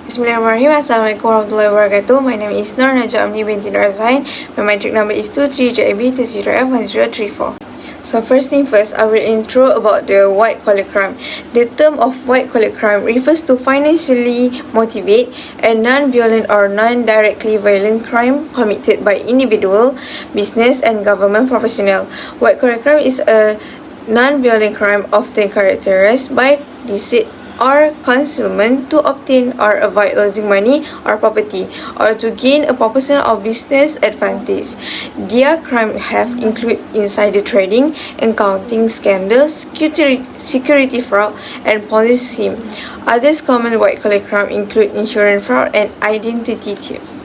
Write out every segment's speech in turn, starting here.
Bismillahirrahmanirrahim. Assalamualaikum warahmatullahi wabarakatuh. My name is Nur Najwa Amni binti Nur Zain. My metric number is 23JB20F1034. So first thing first, I will intro about the white collar crime. The term of white collar crime refers to financially motivated and non-violent or non-directly violent crime committed by individual, business and government professional. White collar crime is a non-violent crime often characterized by deceit or concealment to obtain or avoid losing money or property, or to gain a personal or business advantage. Their crimes have included insider trading, accounting scandals, security fraud, and police scheme. Others common white-collar crime include insurance fraud and identity theft.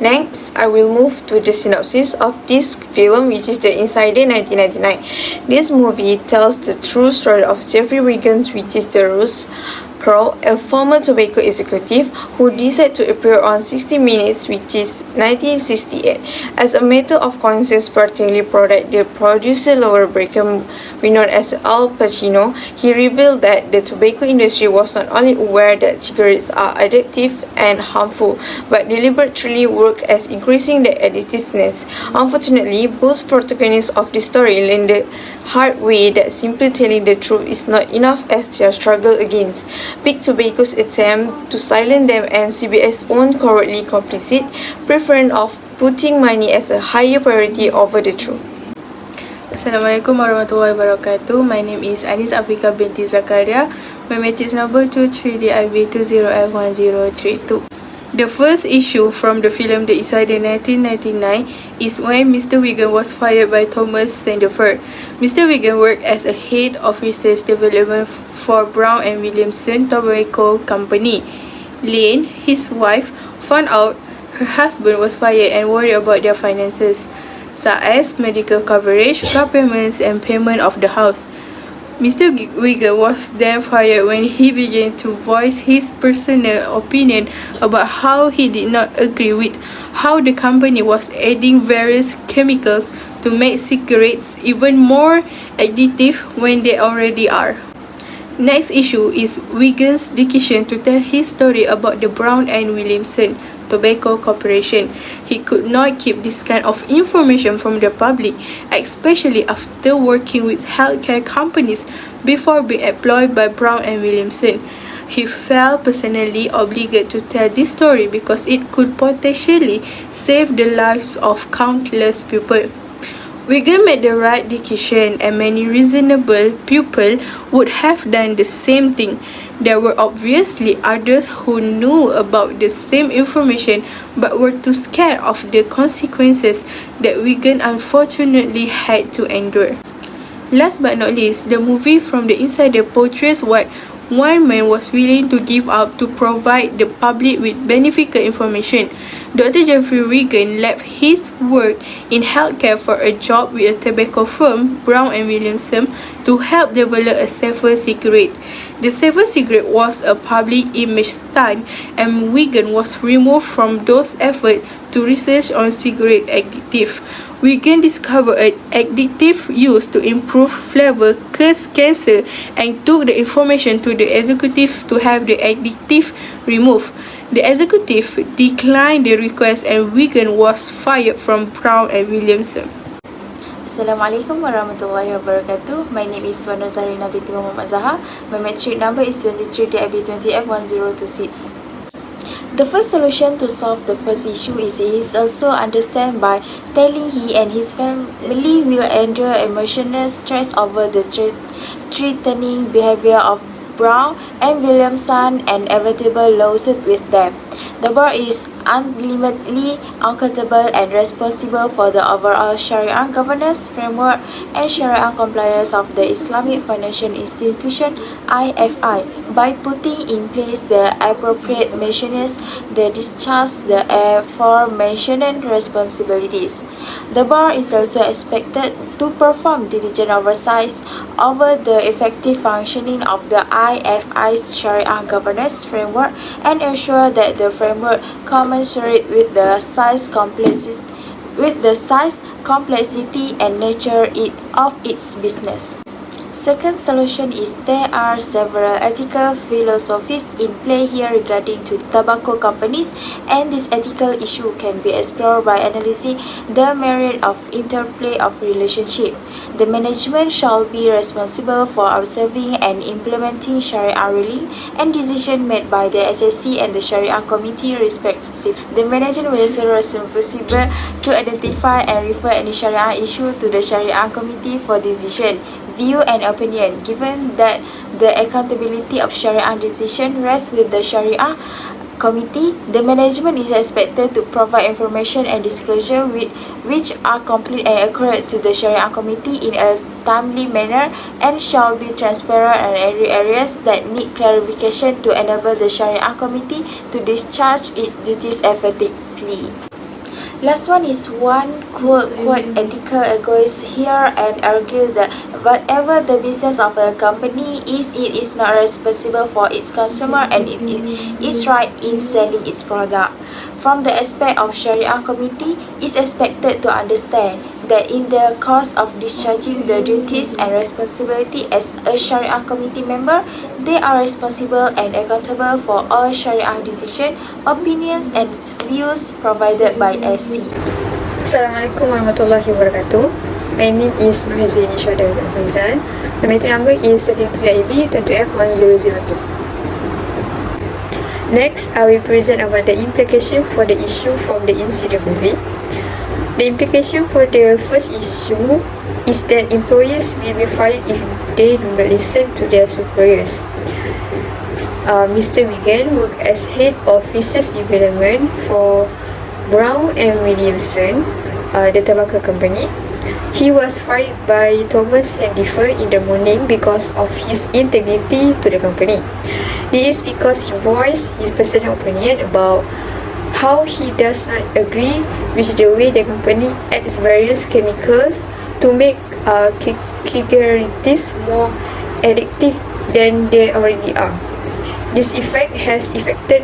Next, I will move to the synopsis of this film, which is The Insider 1999. This movie tells the true story of Jeffrey Wiggins, which is the Russ Crowe, a former tobacco executive who decided to appear on 60 Minutes, which is 1968. As a matter of conscience, particularly product the producer Laura Brackham, renowned as Al Pacino, he revealed that the tobacco industry was not only aware that cigarettes are addictive and harmful, but deliberately worked as increasing the addictiveness. Unfortunately, both protagonists of the story learned the hard way that simply telling the truth is not enough as their struggle against Big Tobacco's attempt to silence them and CBS's own cowardly complicit preference of putting money as a higher priority over the truth. Assalamualaikum warahmatullahi wabarakatuh. My name is Anis Afrika binti Zakaria. My matrix number 23DIB20F1032. The first issue from the film The Insider 1999 is when Mr. Wiggins was fired by Thomas Sandefur. Mr. Wiggins worked as a head of research development for Brown and Williamson Tobacco Company. Lane, his wife, found out her husband was fired and worried about their finances, such as medical coverage, car payments, and payment of the house. Mr. Wiggins was then fired when he began to voice his personal opinion about how he did not agree with how the company was adding various chemicals to make cigarettes even more addictive when they already are. Next issue is Wiggins' decision to tell his story about the Brown and Williamson Tobacco Corporation. He could not keep this kind of information from the public, especially after working with healthcare companies before being employed by Brown and Williamson. He felt personally obligated to tell this story because it could potentially save the lives of countless people. Wiggins made the right decision, and many reasonable people would have done the same thing. There were obviously others who knew about the same information but were too scared of the consequences that Wiggins unfortunately had to endure. Last but not least, the movie from The Insider portrays what one man was willing to give up to provide the public with beneficial information. Dr. Jeffrey Wiggins left his work in healthcare for a job with a tobacco firm, Brown and Williamson, to help develop a safer cigarette. The safer cigarette was a public image stunt, and Wiggins was removed from those efforts to research on cigarette additive. Wiggins discovered an additive used to improve flavor, cause cancer, and took the information to the executive to have the additive removed. The executive declined the request and Wiggins was fired from Brown and Williamson. Assalamualaikum warahmatullahi wabarakatuh. My name is Nur Zarina binti Muhammad Zaha. My matric number is 23DIB20F1026. The first solution to solve the first issue is also understand by telling he and his family will endure emotional stress over the threatening behavior of Brown and Williamson and inevitable lawsuit with them. The board is unlimitedly accountable and responsible for the overall Sharia governance framework and Sharia compliance of the Islamic Financial Institution (IFI) by putting in place the appropriate measures that discharge the aforementioned responsibilities. The board is also expected to perform diligent oversight over the effective functioning of the IFI's Sharia governance framework and ensure that the framework commensurate with the size, complexity, and nature of its business. Second solution is there are several ethical philosophies in play here regarding to tobacco companies, and this ethical issue can be explored by analyzing the merit of interplay of relationship. The management shall be responsible for observing and implementing Sharia ruling and decision made by the SSC and the Sharia committee respectively. The management will also responsible to identify and refer any Sharia issue to the Sharia committee for decision, view and opinion. Given that the accountability of Sharia decision rests with the Sharia committee, the management is expected to provide information and disclosure which are complete and accurate to the Sharia committee in a timely manner and shall be transparent on every areas that need clarification to enable the Sharia committee to discharge its duties effectively. Last one is one quote ethical egoist here and argue that whatever the business of a company is, it is not responsible for its consumer and it is right in selling its product. From the aspect of Sharia committee, is expected to understand that in the course of discharging the duties and responsibility as a Sharia committee member, they are responsible and accountable for all Sharia decisions, opinions and views provided by SC. Assalamualaikum warahmatullahi wabarakatuh. My name is Mahazini Syuhada Faizal. My meter number is 23AB 20F1002. Next, I will present about the implication for the issue from the incident movie. The implication for the first issue is that employees will be fired if they do not listen to their superiors. Mr. Wigan worked as head of research development for Brown and Williamson, the tobacco company. He was fired by Thomas Sandifer in the morning because of his integrity to the company. This is because he voiced his personal opinion about how he does not agree with the way the company adds various chemicals to make cigarettes more addictive than they already are. This effect has affected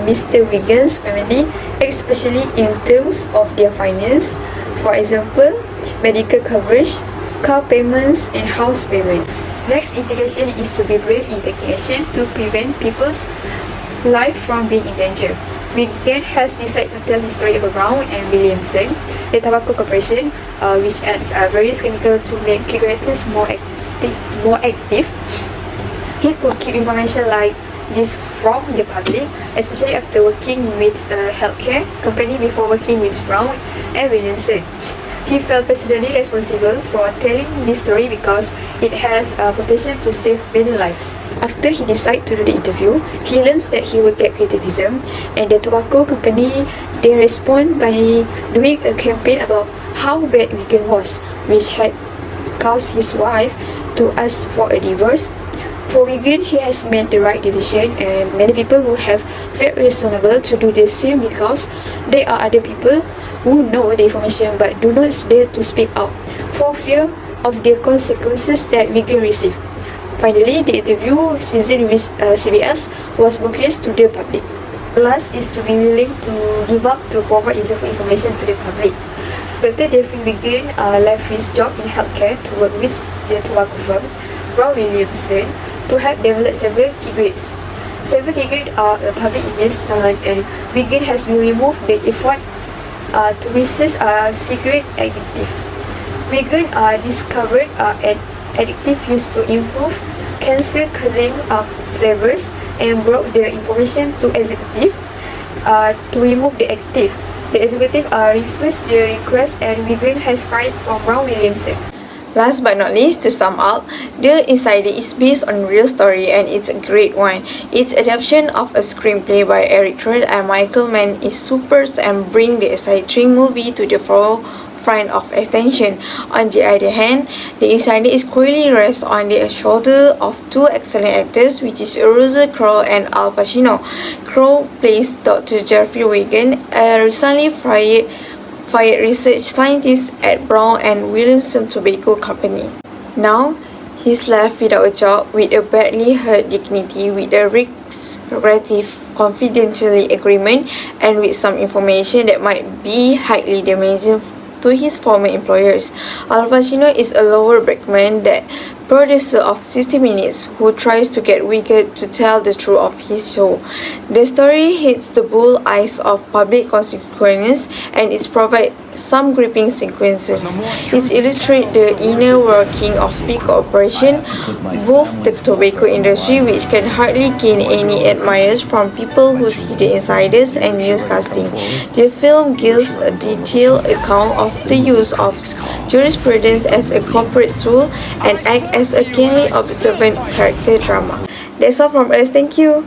Mr. Wigan's family, especially in terms of their finance. For example, medical coverage, car payments, and house payment. Next implication is to be brave in taking action to prevent people's life from being in danger. Wigan has decided to tell the story about Brown and Williamson, the tobacco corporation, which adds various chemicals to make cigarettes more active. He could keep information like this from the public, especially after working with a healthcare company before working with Brown and Williamson. He felt personally responsible for telling this story because it has a potential to save many lives. After he decided to do the interview, he learns that he will get criticism, and the tobacco company, they respond by doing a campaign about how bad Wigan was, which had caused his wife to ask for a divorce. For Wigan, he has made the right decision, and many people who have felt reasonable to do the same because there are other people who know the information but do not dare to speak out for fear of the consequences that Wigan received. Finally, the interview season with CBS was broadcast to the public. Last is to be willing to give up to provide useful information to the public. Dr. Jeffrey Wigan left his job in healthcare to work with the tobacco firm Brown Williamson to help develop several key grades. Several key grades are a public image talent, and Wigan has been removed the effort to research cigarette additive. Wigan discovered an additive used to improve cancer-causing flavors and brought the information to executive to remove the additive. The executive refused the request, and Wigan has fired from Brown Williamson. Last but not least, to sum up, The Insider is based on real story and it's a great one. Its adaptation of a screenplay by Eric Trout and Michael Mann is super and bring the exciting movie to the forefront of attention. On the other hand, The Insider is clearly rests on the shoulder of two excellent actors, which is Russell Crowe and Al Pacino. Crowe plays Dr. Jeffrey Wigan, a recently fired research scientist at Brown and Williamson Tobacco Company. Now, he's left without a job, with a badly hurt dignity, with a restrictive confidentiality agreement, and with some information that might be highly damaging to his former employers. Al Pacino is a lower brakeman that producer of 60 Minutes, who tries to get Wiegand to tell the truth of his show. The story hits the bull eyes of public consequences, and it provides some gripping sequences. It illustrates the inner working of big corporation, both the tobacco industry, which can hardly gain any admirers from people who see the insiders and newscasting. The film gives a detailed account of the use of jurisprudence as a corporate tool and act as a keenly observant character drama. That's all from us. Thank you.